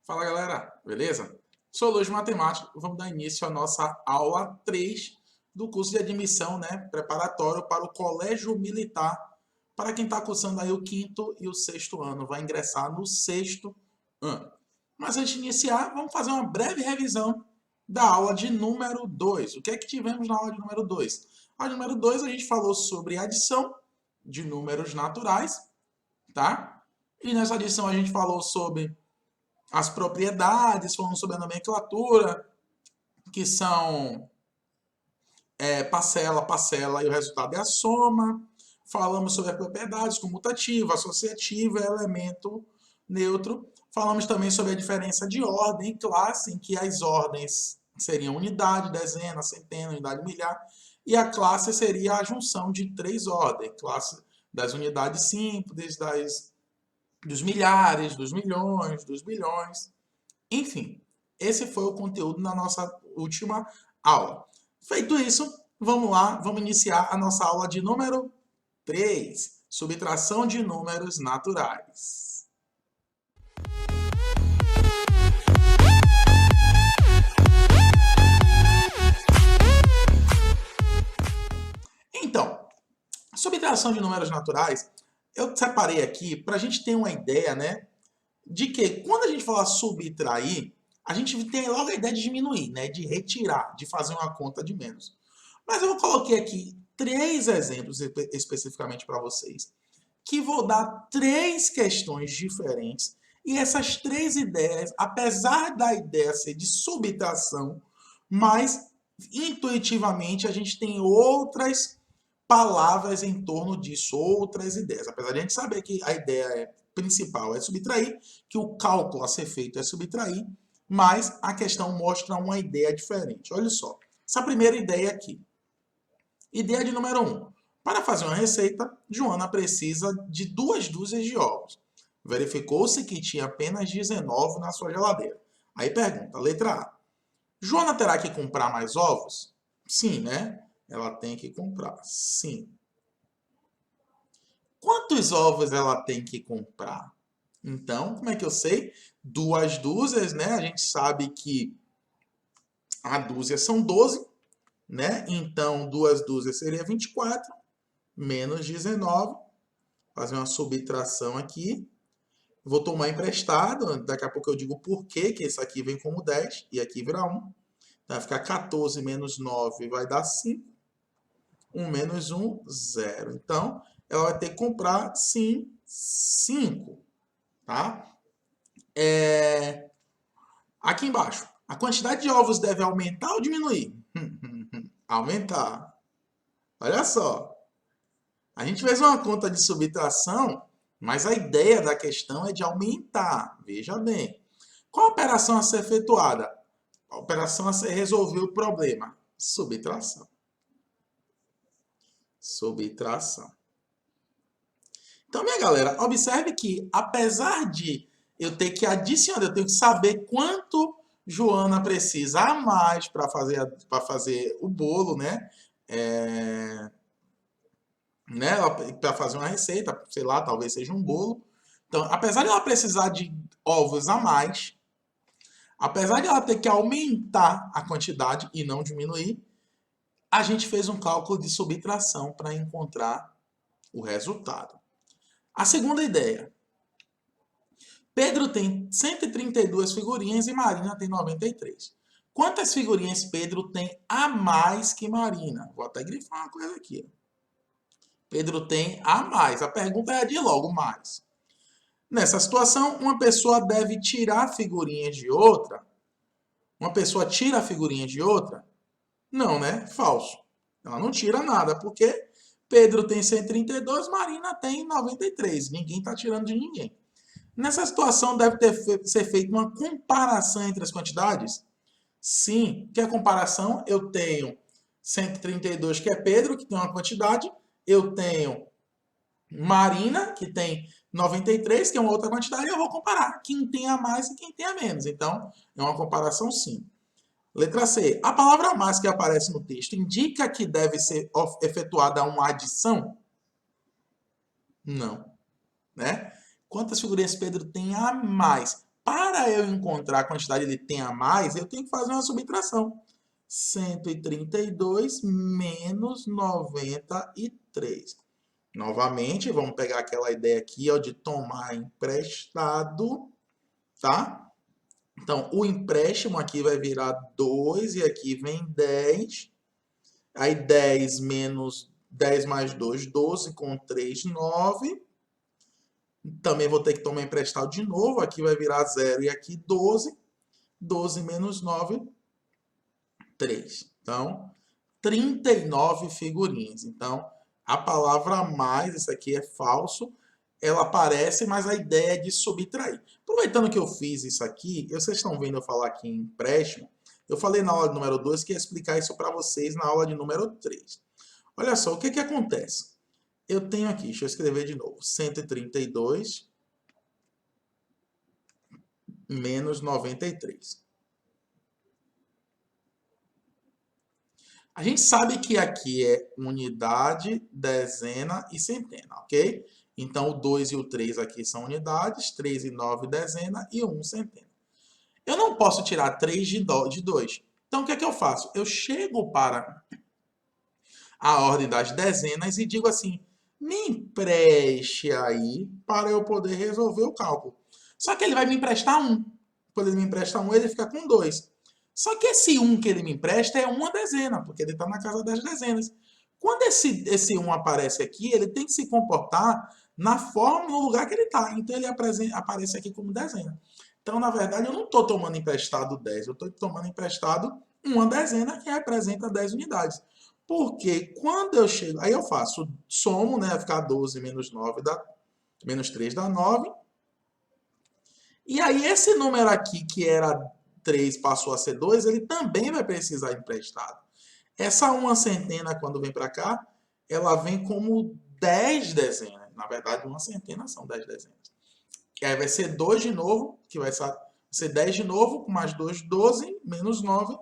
Fala galera, beleza? Sou Luiz Matemático, vamos dar início à nossa aula 3 do curso de admissão, preparatório para o Colégio Militar, para quem está cursando aí o quinto e o sexto ano, vai ingressar no sexto ano. Mas antes de iniciar, vamos fazer uma breve revisão da aula de número 2. O que é que tivemos na aula de número 2? A aula de número 2 a gente falou sobre adição de números naturais, tá? E nessa adição a gente falou sobre as propriedades, falando sobre a nomenclatura, que são parcela, parcela e o resultado é a soma. Falamos sobre as propriedades comutativa, associativa, elemento neutro. Falamos também sobre a diferença de ordem e classe, em que as ordens seriam unidade, dezena, centena, unidade milhar, e a classe seria a junção de três ordens, classe das unidades simples, dos milhares, dos milhões, dos bilhões. Enfim, esse foi o conteúdo na nossa última aula. Feito isso, vamos lá, vamos iniciar a nossa aula de número 3, subtração de números naturais. Então, subtração de números naturais, eu separei aqui para a gente ter uma ideia, de que quando a gente fala subtrair, a gente tem logo a ideia de diminuir, de retirar, de fazer uma conta de menos. Mas eu coloquei aqui 3 exemplos especificamente para vocês, que vou dar 3 questões diferentes, e essas 3 ideias, apesar da ideia ser de subtração, mas intuitivamente a gente tem outras palavras em torno disso, outras ideias. Apesar de a gente saber que a ideia principal é subtrair, que o cálculo a ser feito é subtrair, mas a questão mostra uma ideia diferente. Olha só, essa primeira ideia aqui. Ideia de número 1. Para fazer uma receita, Joana precisa de 2 dúzias de ovos. Verificou-se que tinha apenas 19 na sua geladeira. Aí pergunta, letra A. Joana terá que comprar mais ovos? Sim, Ela tem que comprar, sim. Quantos ovos ela tem que comprar? Então, como é que eu sei? 2 dúzias, A gente sabe que a dúzia são 12, Então, 2 dúzias seria 24, menos 19. Fazer uma subtração aqui. Vou tomar emprestado, daqui a pouco eu digo por quê, que esse aqui vem como 10 e aqui vira 1. Então, vai ficar 14 menos 9 vai dar 5. 1 menos 1, 0. Então, ela vai ter que comprar, sim, 5. Tá? Aqui embaixo, a quantidade de ovos deve aumentar ou diminuir? Aumentar. Olha só. A gente fez uma conta de subtração, mas a ideia da questão é de aumentar. Veja bem. Qual a operação a ser efetuada? A operação a ser resolver o problema. Subtração. Subtração. Então, minha galera, observe que, apesar de eu ter que adicionar, eu tenho que saber quanto Joana precisa a mais para fazer o bolo, Para fazer uma receita, sei lá, talvez seja um bolo. Então, apesar de ela precisar de ovos a mais, apesar de ela ter que aumentar a quantidade e não diminuir, a gente fez um cálculo de subtração para encontrar o resultado. A segunda ideia. Pedro tem 132 figurinhas e Marina tem 93. Quantas figurinhas Pedro tem a mais que Marina? Vou até grifar uma coisa aqui. Pedro tem a mais. A pergunta é de logo mais. Nessa situação, uma pessoa deve tirar figurinhas de outra? Uma pessoa tira figurinhas de outra? Não, Falso. Ela não tira nada, porque Pedro tem 132, Marina tem 93. Ninguém está tirando de ninguém. Nessa situação, deve ser feita uma comparação entre as quantidades? Sim. Que é a comparação? Eu tenho 132, que é Pedro, que tem uma quantidade. Eu tenho Marina, que tem 93, que é uma outra quantidade. E eu vou comparar quem tem a mais e quem tem a menos. Então, é uma comparação sim. Letra C. A palavra mais que aparece no texto indica que deve ser efetuada uma adição? Não. Quantas figurinhas Pedro tem a mais? Para eu encontrar a quantidade de tem a mais, eu tenho que fazer uma subtração. 132 menos 93. Novamente, vamos pegar aquela ideia aqui, ó, de tomar emprestado, tá? Então, o empréstimo aqui vai virar 2 e aqui vem 10. Aí 10 menos 10 mais 2, 12 com 3, 9. Também vou ter que tomar emprestado de novo. Aqui vai virar 0 e aqui 12. 12 menos 9, 3. Então, 39 figurinhas. Então, a palavra mais, isso aqui é falso, ela aparece, mas a ideia é de subtrair. Aproveitando que eu fiz isso aqui, vocês estão vendo eu falar aqui em empréstimo, eu falei na aula de número 2 que ia explicar isso para vocês na aula de número 3. Olha só, o que que acontece? Eu tenho aqui, deixa eu escrever de novo, 132 menos 93. A gente sabe que aqui é unidade, dezena e centena, ok? Então, o 2 e o 3 aqui são unidades, 3 e 9 dezena e 1 centena. Eu não posso tirar 3 de 2. Então, o que é que eu faço? Eu chego para a ordem das dezenas e digo assim, me empreste aí para eu poder resolver o cálculo. Só que ele vai me emprestar 1. Quando ele me empresta 1, ele fica com 2. Só que esse 1 que ele me empresta é uma dezena, porque ele está na casa das dezenas. Quando esse 1 aparece aqui, ele tem que se comportar na forma, no lugar que ele está. Então, ele aparece aqui como dezena. Então, na verdade, eu não estou tomando emprestado 10, eu estou tomando emprestado uma dezena que representa 10 unidades. Porque quando eu chego... Aí eu faço somo, né? Vai ficar 12 menos 9 dá... menos 3 dá 9. E aí esse número aqui, que era 3, passou a ser 2, ele também vai precisar de emprestado. Essa uma centena, quando vem para cá, ela vem como 10 dezenas. Na verdade, uma centena são 10 dezenas. E aí vai ser 2 de novo, que vai ser 10 de novo, com mais 2, 12, menos 9,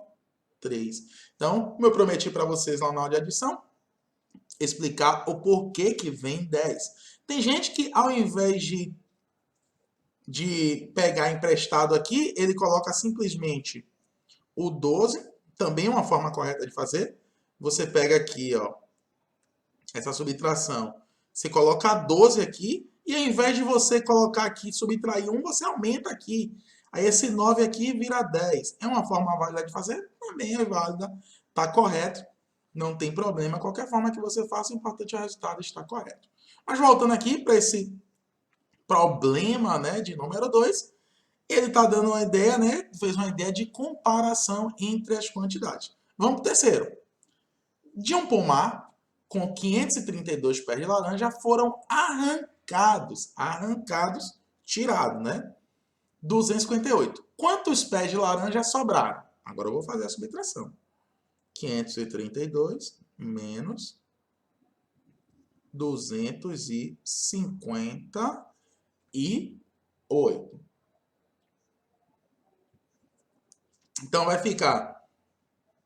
3. Então, como eu prometi para vocês lá na aula de adição, explicar o porquê que vem 10. Tem gente que, ao invés de pegar emprestado aqui, ele coloca simplesmente o 12, também é uma forma correta de fazer. Você pega aqui, ó, essa subtração. Você coloca 12 aqui, e ao invés de você colocar aqui, subtrair 1, você aumenta aqui. Aí esse 9 aqui vira 10. É uma forma válida de fazer? Também é válida. Está correto. Não tem problema. Qualquer forma que você faça, o importante é o resultado estar correto. Mas voltando aqui para esse problema, né, de número 2, ele está dando uma ideia, né, fez uma ideia de comparação entre as quantidades. Vamos para o terceiro. De um pomar com 532 pés de laranja foram arrancados, tirados, né? 258. Quantos pés de laranja sobraram? Agora eu vou fazer a subtração. 532 menos 258. Então vai ficar,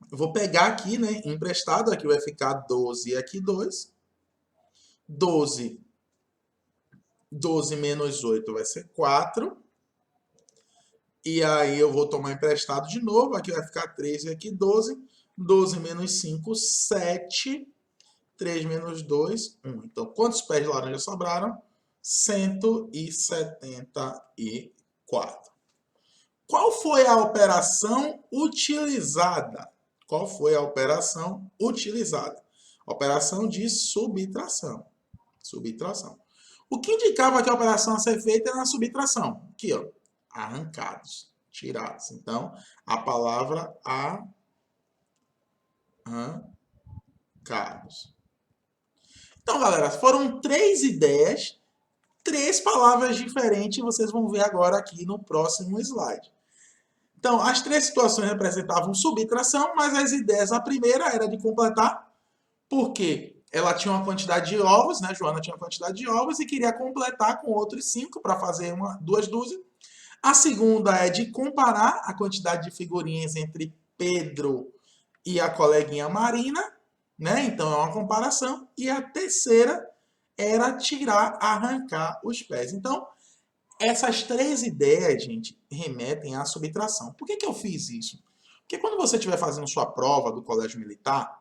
eu vou pegar aqui, né, emprestado, aqui vai ficar 12 e aqui 2. 12 menos 8 vai ser 4. E aí eu vou tomar emprestado de novo, aqui vai ficar 3 e aqui 12. 12 menos 5, 7. 3 menos 2, 1. Então, quantos pés de laranja sobraram? 174. Qual foi a operação utilizada? Qual foi a operação utilizada? Operação de subtração. Subtração. O que indicava que a operação a ser feita era a subtração. Aqui, ó. Arrancados, tirados. Então, a palavra arrancados. Então, galera, foram 3 ideias, 3 palavras diferentes, vocês vão ver agora aqui no próximo slide. Então, as 3 situações representavam subtração, mas as ideias, a primeira era de completar, porque ela tinha uma quantidade de ovos, né? Joana tinha uma quantidade de ovos e queria completar com outros 5 para fazer 2 dúzias. A segunda é de comparar a quantidade de figurinhas entre Pedro e a coleguinha Marina, né? Então é uma comparação. E a terceira era arrancar os pés. Então, Essas três ideias, gente, remetem à subtração. Por que que eu fiz isso? Porque quando você estiver fazendo sua prova do colégio militar,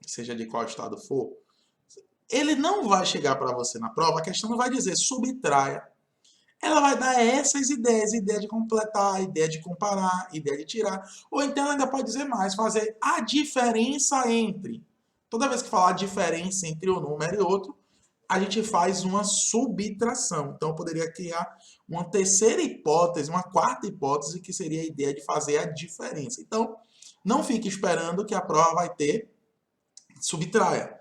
seja de qual estado for, ele não vai chegar para você na prova, a questão não vai dizer subtraia. Ela vai dar essas ideias, ideia de completar, ideia de comparar, ideia de tirar. Ou então ela ainda pode dizer mais, fazer a diferença entre. Toda vez que falar a diferença entre um número e outro, a gente faz uma subtração. Então, eu poderia criar uma terceira hipótese, uma quarta hipótese, que seria a ideia de fazer a diferença. Então, não fique esperando que a prova vai ter subtraia.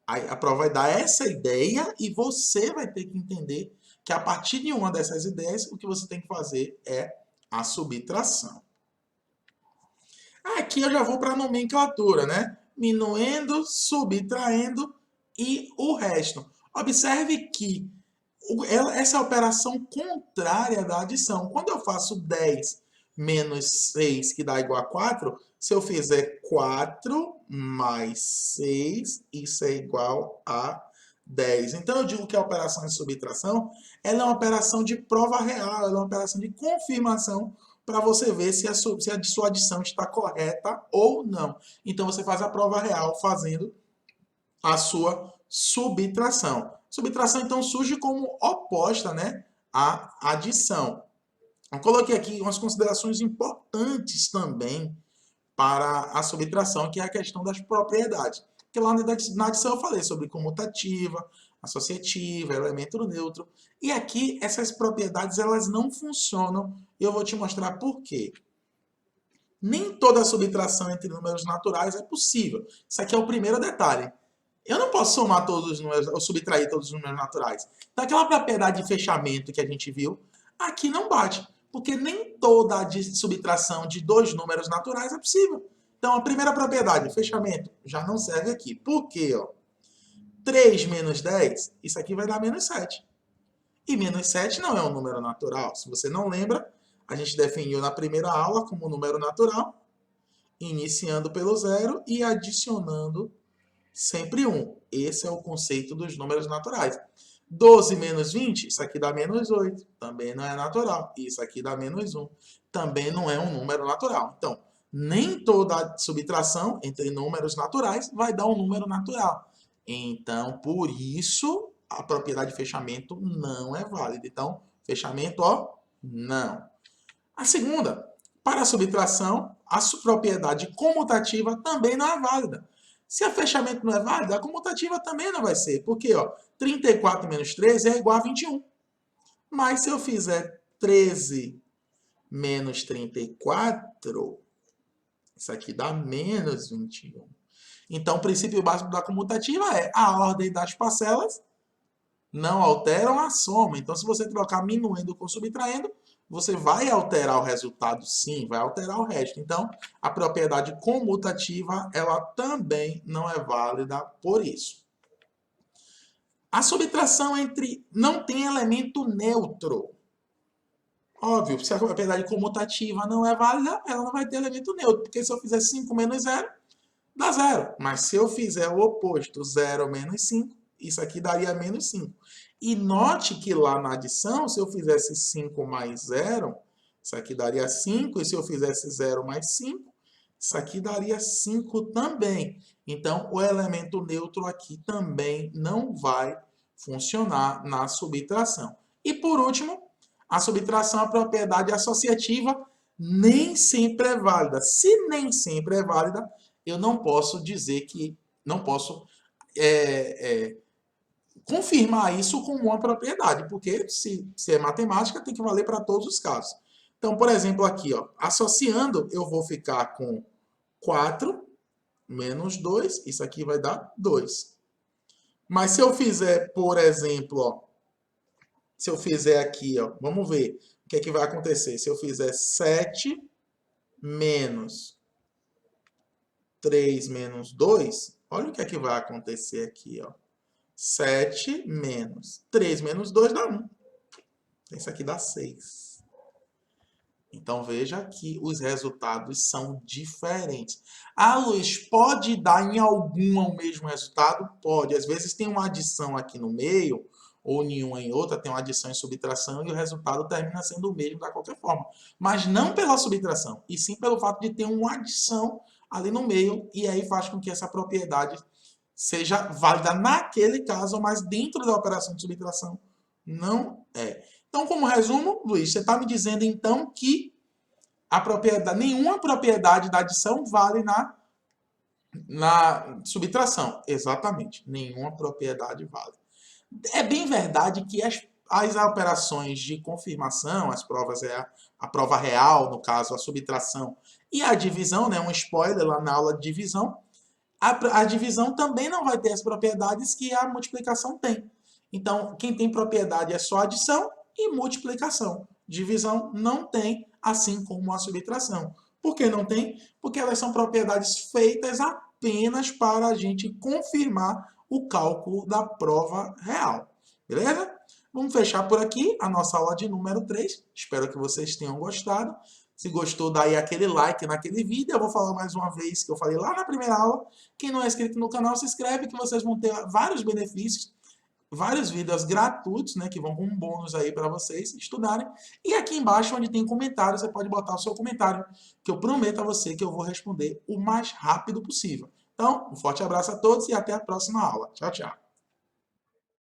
A prova vai dar essa ideia e você vai ter que entender que a partir de uma dessas ideias, o que você tem que fazer é a subtração. Aqui eu já vou para a nomenclatura, né? Minuendo, subtraindo e o resto. Observe que essa é a operação contrária da adição. Quando eu faço 10 menos 6, que dá igual a 4, se eu fizer 4 mais 6, isso é igual a 10. Então, eu digo que a operação de subtração ela é uma operação de prova real, ela é uma operação de confirmação para você ver se a sua adição está correta ou não. Então, você faz a prova real fazendo a sua subtração. Subtração, então, surge como oposta, né, à adição. Eu coloquei aqui umas considerações importantes também para a subtração, que é a questão das propriedades. Porque lá na adição eu falei sobre comutativa, associativa, elemento neutro. E aqui essas propriedades elas não funcionam e eu vou te mostrar por quê. Nem toda subtração entre números naturais é possível. Isso aqui é o primeiro detalhe. Eu não posso somar todos os números, ou subtrair todos os números naturais. Então, aquela propriedade de fechamento que a gente viu, aqui não bate. Porque nem toda a subtração de dois números naturais é possível. Então, a primeira propriedade, fechamento, já não serve aqui. Por quê? 3 menos 10, isso aqui vai dar menos 7. E menos 7 não é um número natural. Se você não lembra, a gente definiu na primeira aula como número natural, iniciando pelo zero e adicionando sempre 1. Esse é o conceito dos números naturais. 12 menos 20, isso aqui dá menos 8. Também não é natural. Isso aqui dá menos 1. Também não é um número natural. Então, nem toda subtração entre números naturais vai dar um número natural. Então, por isso, a propriedade de fechamento não é válida. Então, fechamento, não. A segunda, para a subtração, a propriedade comutativa também não é válida. Se a fechamento não é válido, a comutativa também não vai ser. Porque 34 menos 13 é igual a 21. Mas se eu fizer 13 menos 34, isso aqui dá menos 21. Então, o princípio básico da comutativa é a ordem das parcelas não alteram a soma. Então, se você trocar minuendo com subtraindo, você vai alterar o resultado, sim, vai alterar o resto. Então, a propriedade comutativa, ela também não é válida por isso. A subtração entre não tem elemento neutro. Óbvio, se a propriedade comutativa não é válida, ela não vai ter elemento neutro, porque se eu fizer 5 menos 0, dá 0. Mas se eu fizer o oposto, 0 menos 5, isso aqui daria menos 5. E note que lá na adição, se eu fizesse 5 mais 0, isso aqui daria 5. E se eu fizesse 0 mais 5, isso aqui daria 5 também. Então, o elemento neutro aqui também não vai funcionar na subtração. E por último, a subtração, a propriedade associativa, nem sempre é válida. Se nem sempre é válida, eu não posso dizer que, não posso confirmar isso como uma propriedade, porque se é matemática, tem que valer para todos os casos. Então, por exemplo, aqui, associando, eu vou ficar com 4 menos 2, isso aqui vai dar 2. Mas se eu fizer, por exemplo, se eu fizer aqui, vamos ver o que é que vai acontecer. Se eu fizer 7 menos 3 menos 2, olha o que é que vai acontecer aqui, 7 menos 3 menos 2 dá 1. Isso aqui dá 6. Então, veja que os resultados são diferentes. Ah, Luiz, pode dar em algum o mesmo resultado? Pode. Às vezes tem uma adição aqui no meio, ou nenhuma em outra, tem uma adição e subtração e o resultado termina sendo o mesmo de qualquer forma. Mas não pela subtração, e sim pelo fato de ter uma adição ali no meio, e aí faz com que essa propriedade seja válida naquele caso, mas dentro da operação de subtração não é. Então, como resumo, Luiz, você está me dizendo então que nenhuma propriedade da adição vale na subtração. Exatamente, nenhuma propriedade vale. É bem verdade que as operações de confirmação, as provas a prova real, no caso a subtração, e a divisão, né, um spoiler lá na aula de divisão, a divisão também não vai ter as propriedades que a multiplicação tem. Então, quem tem propriedade é só adição e multiplicação. Divisão não tem, assim como a subtração. Por que não tem? Porque elas são propriedades feitas apenas para a gente confirmar o cálculo da prova real. Beleza? Vamos fechar por aqui a nossa aula de número 3. Espero que vocês tenham gostado. Se gostou, dá aí aquele like naquele vídeo. Eu vou falar mais uma vez que eu falei lá na primeira aula. Quem não é inscrito no canal, se inscreve que vocês vão ter vários benefícios, vários vídeos gratuitos, né, que vão com um bônus aí para vocês estudarem. E aqui embaixo, onde tem comentário, você pode botar o seu comentário, que eu prometo a você que eu vou responder o mais rápido possível. Então, um forte abraço a todos e até a próxima aula. Tchau, tchau.